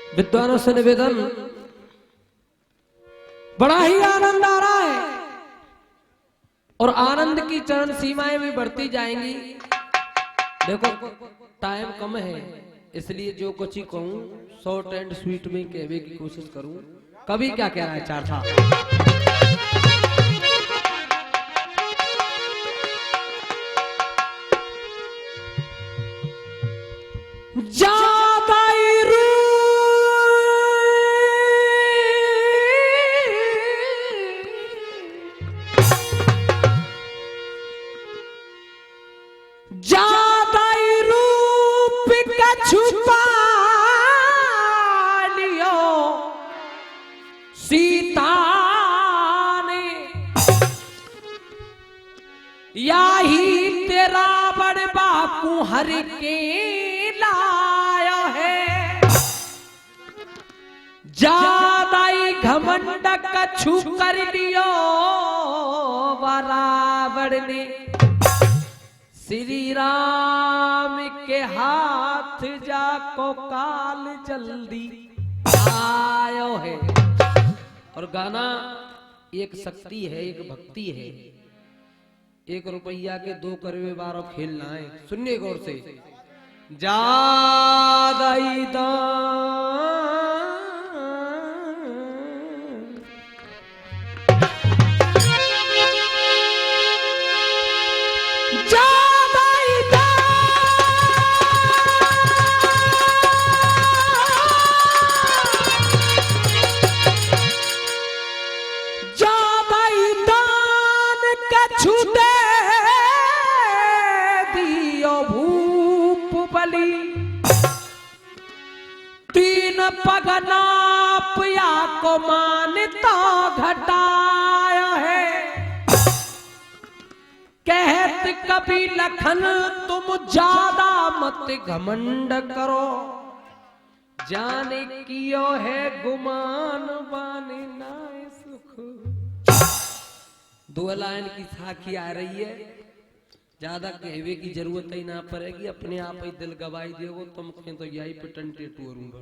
विद्वानों से निवेदन, बड़ा ही आनंद आ रहा है और आनंद की चरण सीमाएं भी बढ़ती जाएंगी। देखो टाइम कम है, इसलिए जो कुछ ही कहूं शॉर्ट एंड स्वीट में कहने की कोशिश करूं। कभी क्या कह रहा है चार था, ज्यादा रूप का छुपा लियो सीता ने, या ही तेरा बड़ बापू हर के लाया है। ज्यादा ही घमंड कछु कर लियो बराबर ने, श्री राम के हाथ जाको काल जल्दी आयो है। और गाना एक शक्ति है, एक भक्ति है। 1 रुपया के 2 करवे बारों खेलना है। सुनिए गौर से, ज्यादा ही दान पगनाप या को मानता घटाया है। कहत कभी लखन तुम ज्यादा मत घमंड करो, जाने कियो है गुमान बाने ना सुख। 2 लाइन की साखी आ रही है, ज्यादा कहवे की जरूरत ही ना पड़ेगी, अपने आप ही दिल गवाई देगो तुम तो यही पिटन टेटू करूंगा।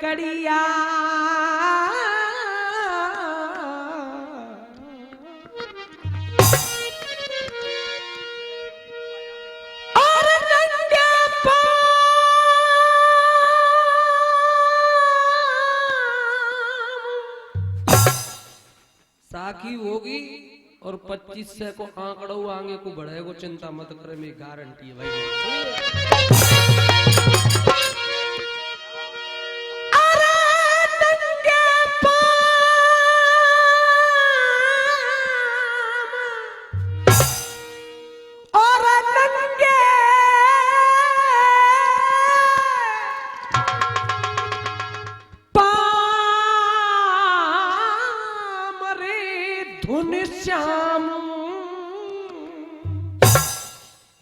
कड़िया और नंगे साखी होगी और 25 से को आंकड़ो आगे को बढ़ेगो, चिंता मत करे, मेरी गारंटी है भाई।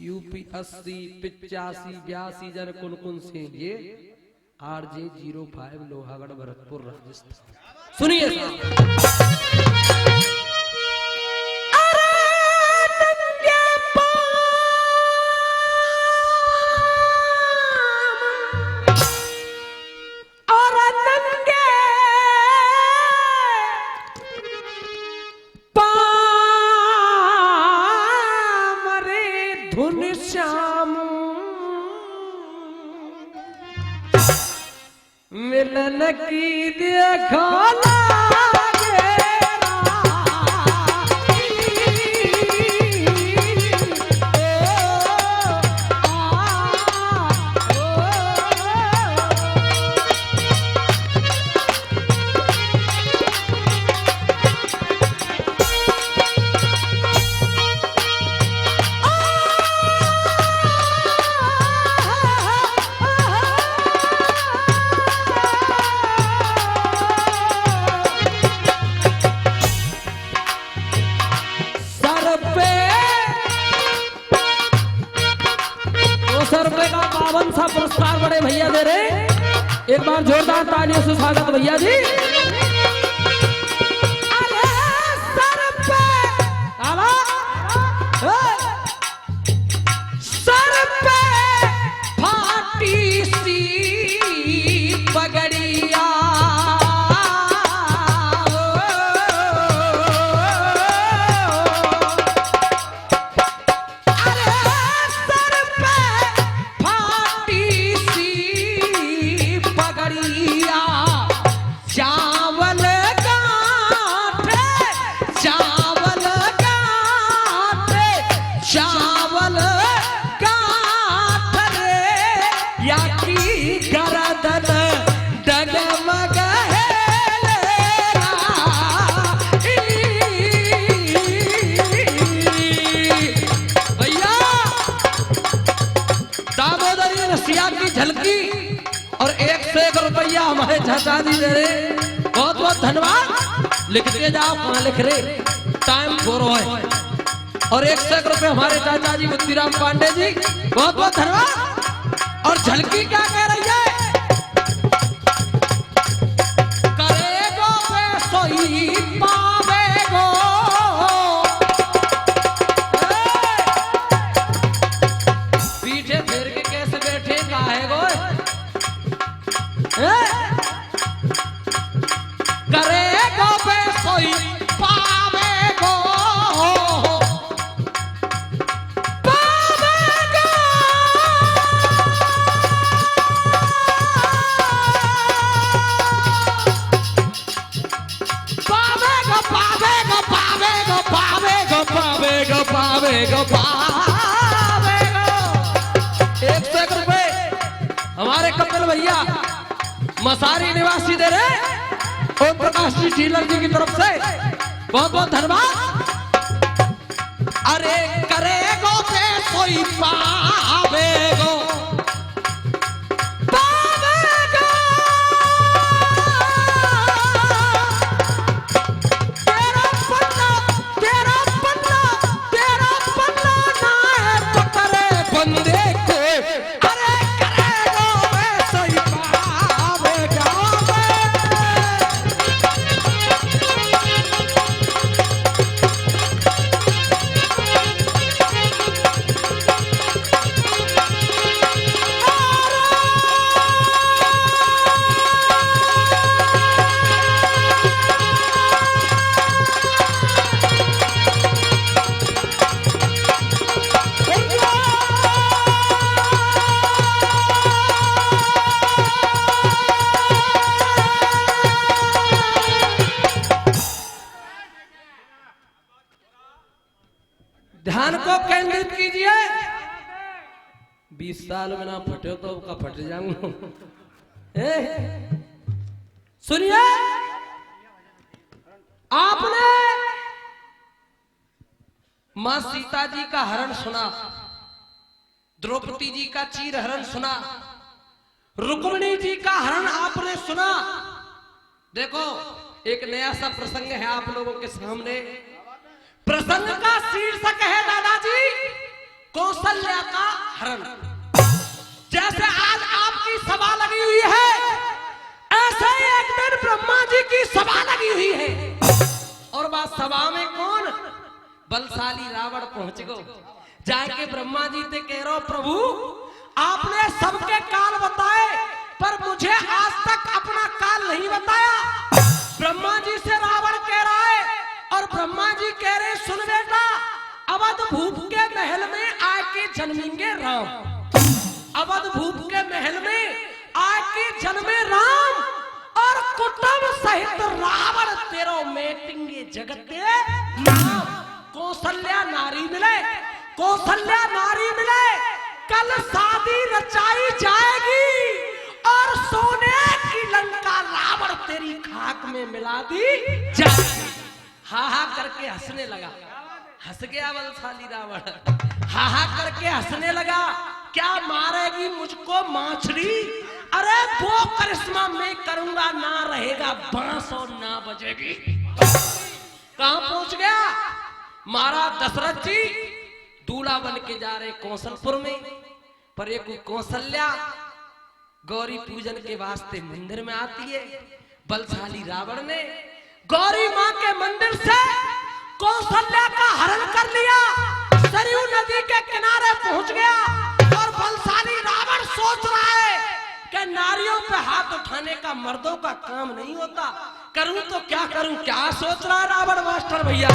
यूपी 80 85 82 जन कुन से ये RJ 05 लोहागढ़ भरतपुर राजस्थान। सुनिए श्याम मिलन की देखा 200 रुपए का 52 सा पुरस्कार बड़े भैया दे रहे। एक बार जोरदार तालियों से स्वागत भैया जी। अरे सर पे आला, सर पे फाटी सी पगड़िया, झलकी और 101 रुपया हमारे चाचा जी दे रहे। बहुत बहुत धन्यवाद। लिखते जाओ, कहाँ लिख रहे, टाइम बोरो है। और 101 रुपये हमारे चाचा जी बुद्धिराम पांडे जी, बहुत बहुत धन्यवाद। और झलकी क्या कह रही है, करेगो पैसो ही पावेगो, पीछे फेर के कैसे बैठे काहेगो, करेगो पैसो ही पावेगो, पावेगो, पावेगो, पावेगो, पावेगो, पावेगो, पावेगो, पावेगो, पावेगो। 101 रुपए हमारे कपिल भैया मसारी निवासी दे रहे। ओम प्रकाश जी डीलर जी की तरफ से बहुत बहुत धन्यवाद। अरे करेगो पैसो ही पावेगो, पावेगो, तेरा पन्ना, तेरा पन्ना, तेरा पन्ना ना है पकड़े बंदे को। अरे करेगो पैसो ही पावेगा। ध्यान को केंद्रित कीजिए। 20 साल में ना फटे तो का फट जाऊंगा। सुनिए, आपने मां सीता जी का हरण सुना, द्रौपदी जी का चीर हरण सुना, रुक्मिणी जी का हरण आपने सुना। देखो, एक नया सा प्रसंग है आप लोगों के सामने। प्रसंग का शीर्षक है दादाजी कौशल्या का हरण। जैसे आज आपकी सभा लगी हुई है, ऐसे ही एक दिन ब्रह्मा जी की सभा लगी हुई है। और बात सभा में कौन, बलशाली रावण पहुंच गो। जाके ब्रह्मा जी से कह रहा, प्रभु आपने सबके काल बताए पर मुझे आज तक अपना काल नहीं बताया। ब्रह्मा जी से रावण कह रहा है और ब्रह्मा जी कह रहे, सुन बेटा, अवध भूप के महल में आके जन्मेंगे राम। अवध भूप के महल में आके जन्मे राम और कुटुंब सहित रावण तेरो मेटेंगे जगत के नाम। कौशल्या नारी मिले, कौशल्या नारी मिले, कल शादी रचाई जाएगी और सोने की लंका रावण तेरी खाक में मिला दी जाएगी। हा हा करके हंसने लगा। हंस गया बलशाली रावण, हा हा करके हंसने लगा। क्या मारेगी मुझको माछड़ी? अरे वो करिश्मा मैं करूंगा, ना रहेगा बांस और ना बजेगी। कहां पहुंच गया? महाराज दशरथ जी दूल्हा बन के जा रहे कौशलपुर में। पर एक कौशल्या गौरी पूजन के वास्ते मंदिर में आती है। बलशाली रावण ने गौरी माँ के मंदिर से कौशल्या का हरण कर लिया, सरयू नदी के किनारे पहुंच गया और बलशाली रावण सोच रहा है कि नारियों पे हाथ उठाने का मर्दों का काम नहीं होता, करूं तो क्या करूं। क्या सोच रहा है रावण मास्टर भैया?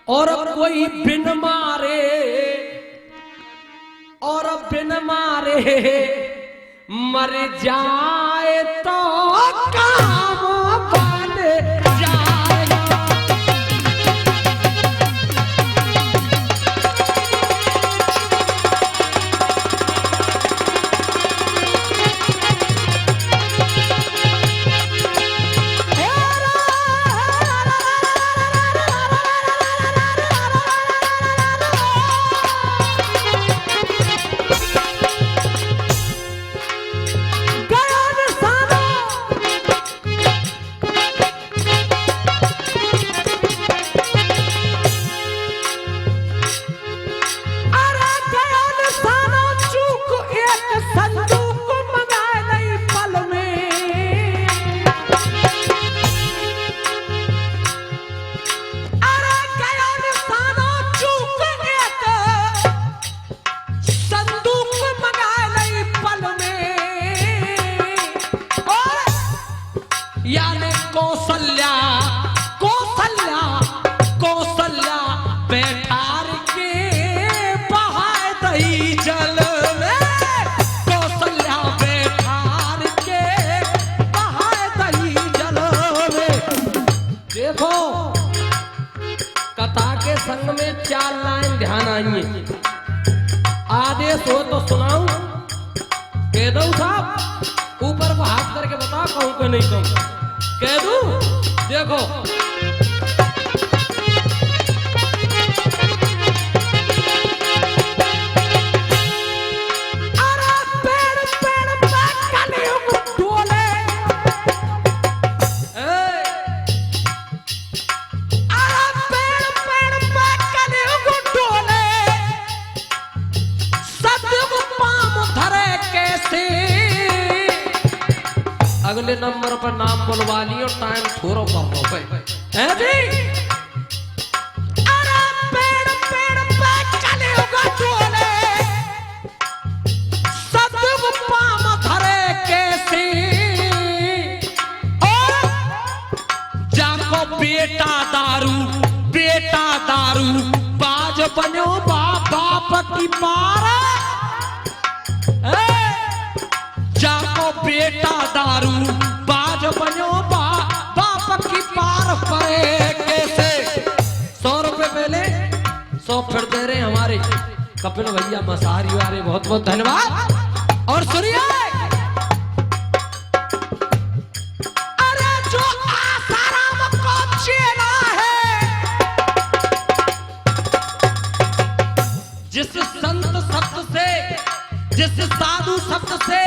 और कोई बिन मारे और बिन मारे मर जाए तो काम बन जाएगा। यानी कौशल्या कौशल्या कौशल्या बैठार के बहाए दही जल में, कौशल्या बैठार के बहाए दही जल में। देखो कथा के संग में 4 लाइन ध्यान आइए। आदेश हो तो सुनाऊं, कह दो साहब, ऊपर को हाथ करके बता, कहूं कि नहीं कहूं, कह दूं? देखो अरे पेड़ पेड़ पे कलयुग डोले, अरे पेड़ पेड़ पे कलयुग डोले, सतयुग पाम धरे कैसे। अगले नंबर पर नाम बुलवा लियो, टाइम थोड़ा कर दो है जी। अरे पेड़ पेड़ पे कलयुग डोले, सतयुग पाम धरे कैसे। और जाको बेटा दारू बाज बनो बाप की पार, जाको बेटा दारू बाज बनो बाप की पार पड़े कैसे। 100 रुपए पहले 100 फिर दे रहे हमारे कपिल भैया मसारी वाले, बहुत बहुत धन्यवाद। और सुनिए, अरे जो आसाराम को चेला है, जिस संत शब्द से, जिस साधु शब्द से,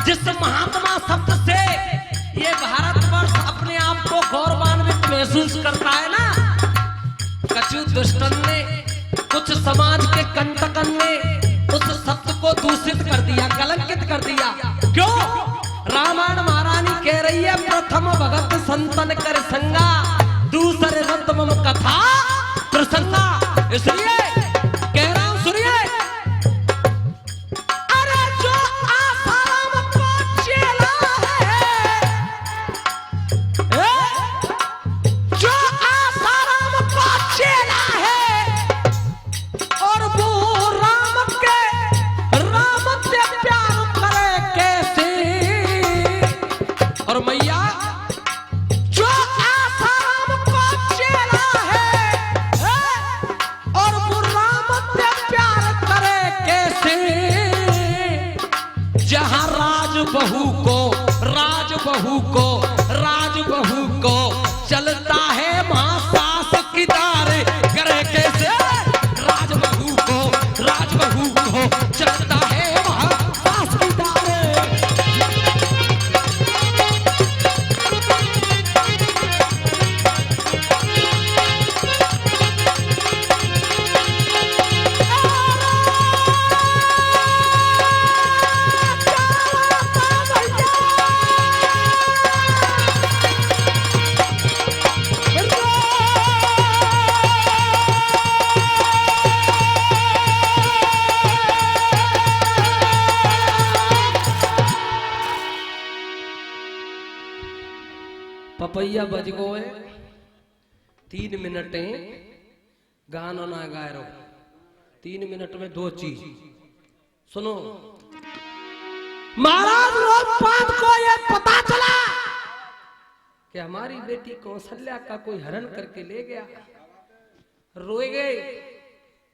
जिस महात्मा शब्द से ये भारतवर्ष अपने आप को गौरवान्वित महसूस करता है ना, कछु दुष्टन ने, कुछ समाज के कंटकन ने उस शब्द को दूषित कर दिया, कलंकित कर दिया। क्यों? रामायण महारानी कह रही है, प्रथम भगत संतन कर संगा, दूसरे रत मम कथा प्रसंगा। इसलिए कह रहा हूं, सुनिए, भैया बज गो है 3 मिनट गाना ना गाय रहो 3 मिनट में 2 चीज सुनो। महाराज लोकपाल को ये पता चला कि हमारी बेटी कौशल्या का कोई हरण करके ले गया। रोए गए।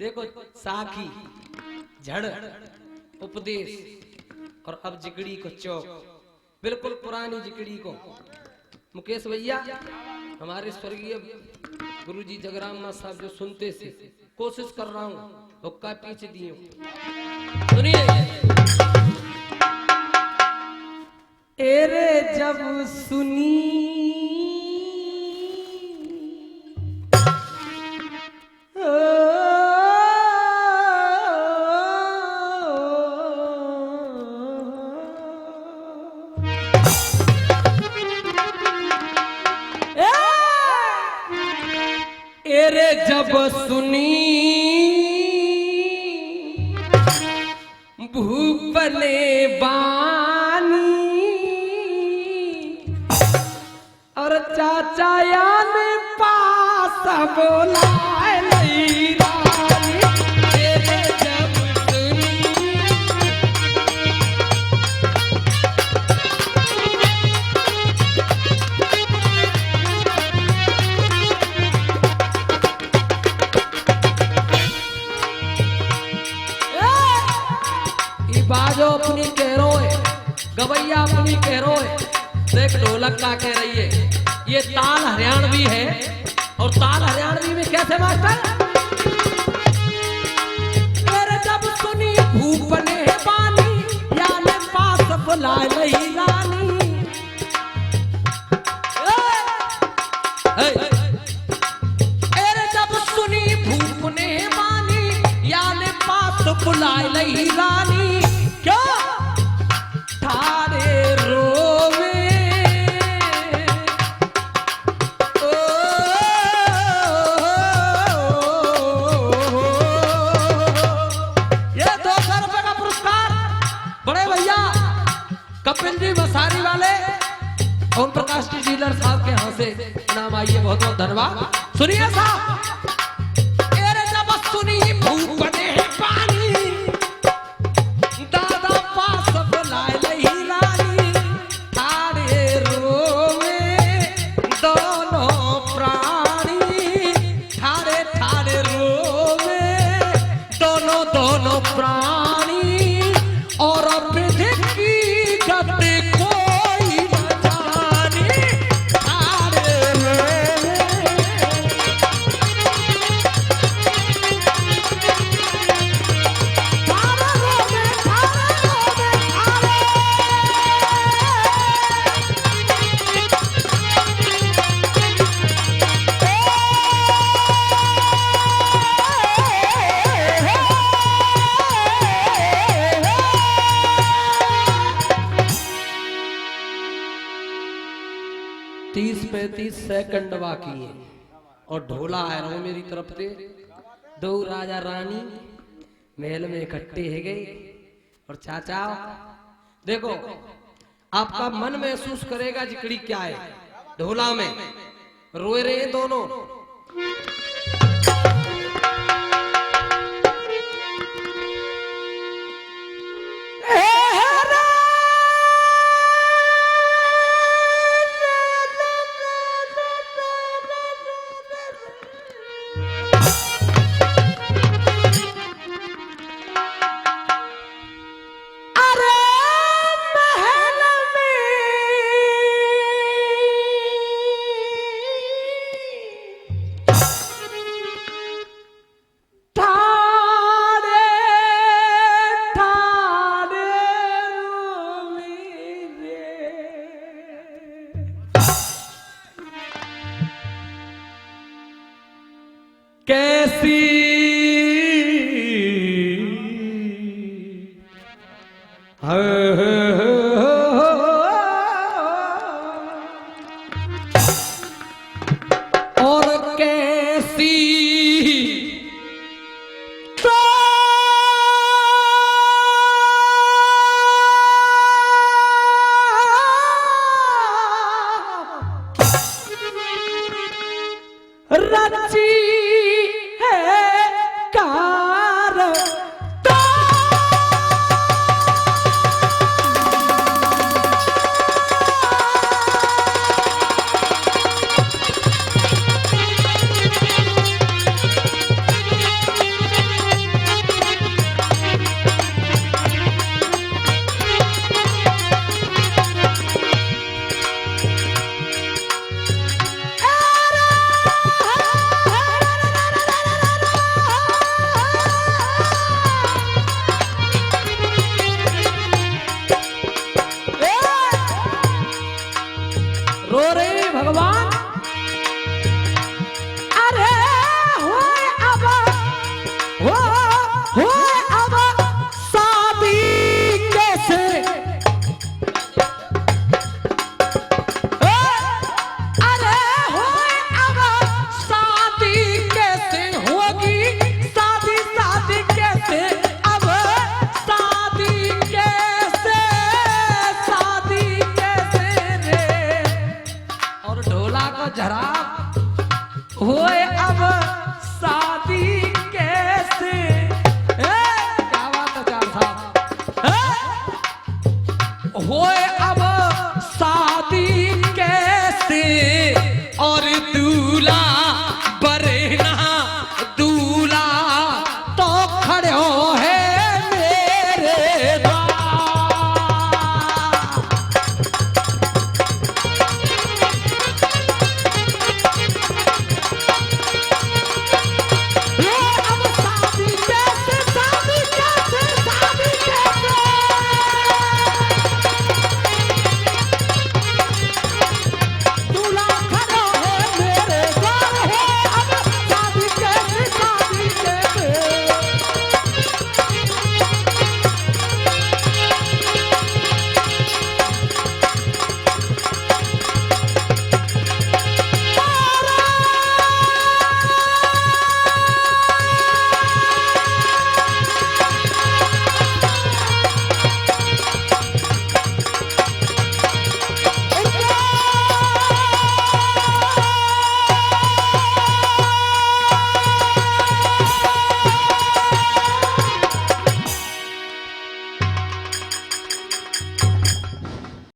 देखो साखी झड़ उपदेश और अब जिगड़ी को चौक, बिल्कुल पुरानी जिगड़ी को। मुकेश भैया हमारे स्वर्गीय गुरुजी जगरामनाथ साहब जो सुनते थे, कोशिश कर रहा हूँ हुक्का पीछे दिए। सुनिए। एरे जब सुनी एरे जब सुनी भूपने बानी और चाचा याने पास बोला नहीं रानी। एरे जब सुनी बाजो अपनी कह रो है, गवैया अपनी कह रो है। देख ढोलक का कह रही है ये ताल हरियाणवी है। और ताल हरियाणवी में कैसे मास्टर? मेरे जब सुनी भूपने बानी याने पास बुलाए लही रानी। मेरे जब सुनी भूपने बानी याने पास बुलाए लही रानी। थारे रोवे ये 200 रुपए का पुरस्कार बड़े भैया कपिल जी मसारी वाले ओम प्रकाश जी डीलर साहब के यहाँ से नाम आइए। बहुत बहुत धन्यवाद। सुनिए साहब। जब सुनी भूपने पानी प्राणी और की गति कोई न जानी। तीस 35 सेकंड बाकी है और ढोला आ रहा हूं मेरी तरफ से। 2 राजा रानी महल में इकट्ठे है गए और चाचा देखो आपका मन महसूस करेगा जिकड़ी क्या है। ढोला में रोए रहे दोनों।